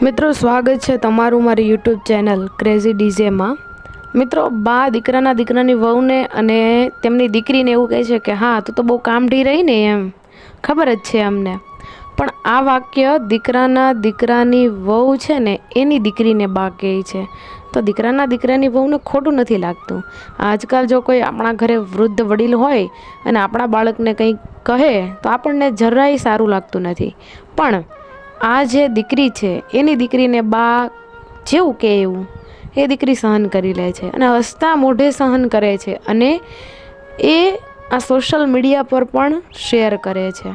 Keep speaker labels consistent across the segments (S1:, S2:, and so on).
S1: મિત્રો સ્વાગત છે તમારું મારી યુટ્યુબ ચેનલ ક્રેઝી ડીજેમાં। મિત્રો બા દીકરાની વહુને અને તેમની દીકરીને એવું કહે છે કે હા તું તો બહુ કામઢી રહી ને, એમ ખબર જ છે અમને। પણ આ વાક્ય દીકરાની વહુ છે ને એની દીકરીને બા કહે છે, તો દીકરાની વહુને ખોટું નથી લાગતું। આજકાલ જો કોઈ આપણા ઘરે વૃદ્ધ વડીલ હોય અને આપણા બાળકને કંઈ કહે તો આપણને જરાય સારું લાગતું નથી, પણ આ જે દીકરી છે એની દીકરીને બા જેવું કે એવું એ દીકરી સહન કરી લે છે અને હસતા મોઢે સહન કરે છે અને એ આ સોશિયલ મીડિયા પર પણ શેર કરે છે।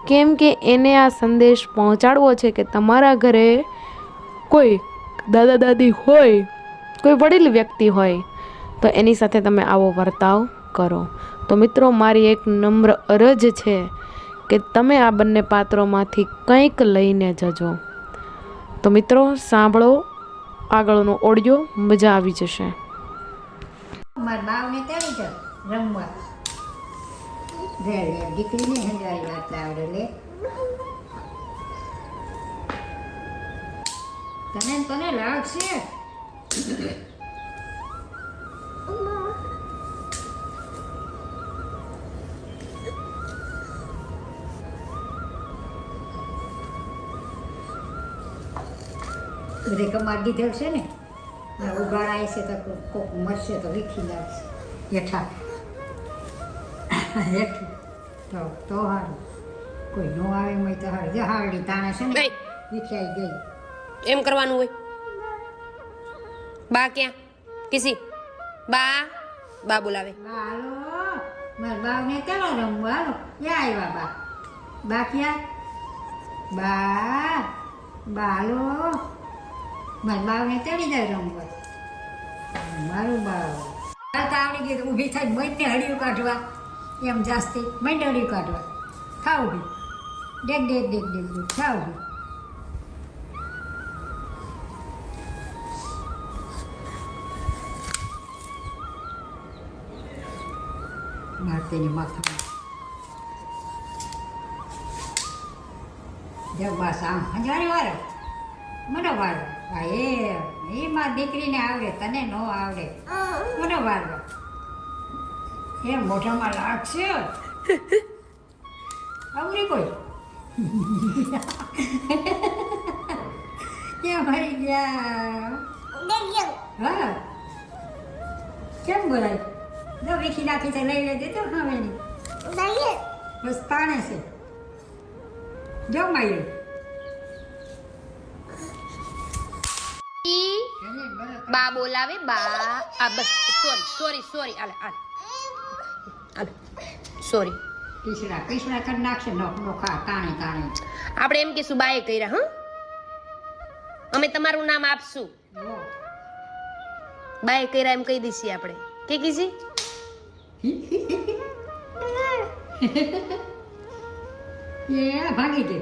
S1: કેમ કે એને આ સંદેશ પહોંચાડવો છે કે તમારા ઘરે કોઈ દાદા દાદી હોય, કોઈ વડીલ વ્યક્તિ હોય તો એની સાથે તમે આવો વર્તાવ કરો। તો મિત્રો મારી એક નમ્ર અરજ છે કે તમે આ બંને પાત્રોમાંથી કંઈક લઈને જજો। તો મિત્રો સાંભળો આગળનો ઓડિયો, મજા આવી જશે।
S2: મારા બાવને તેડી જાવ રમવા, દીકરીને હંજારી વાત આવડે લે તને લાગશે બધે કમાર દીધેલ છે ને, ઉગાડાય છે તો કોક મરશે તો વીખી લાગશે હેઠા હેઠું તો સારું, કોઈ ન આવે મય તો સારું। જે હારડી તાણે છે ને વીખાઈ ગઈ
S3: એમ કરવાનું હોય। બા ક્યાં કિસી બા બોલાવે।
S2: હાલો મારા બાવને ચાલો રમવા, હાલો ક્યાં આવ્યા બા ક્યાં હાલો મારા બાવને ચડી જાય રમવા। મારું બાવ આવડી ગયું ઊભી થાય મઈને હળિયું કાઢવા, એમ જાસ્તી મઈને હળિયું કાઢવા ખાવ બી ડેક ખાવ બી મારતીની માથા જબ બસ આમ હજારી વાળો મને વાળો હા એ મારી દીકરીને આવડે, તને ન આવડે, મને વાળવા એ મોઢામાં લાગશે આવડી કોઈ ક્યાં ભરી ગયા હા કેમ બોલાય જો વીખી નાખી છે લઈ લેજે તો હવે બસ તાણે છે જો માયું
S3: બા બોલાવે આ બસ સોરી સોરી
S2: કૃષ્ણા કરી નાખશે નોખા કાણે
S3: આપણે એમ કહીશું બાએ કર્યા, હા અમે તમારું નામ આપશું, બાએ કર્યા એમ કહી દઈશું આપણે કે કીજી
S2: ભાગી ગઈ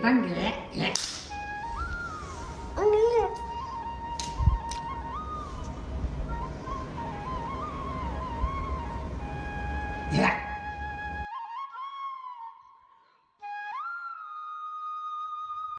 S2: Yeah.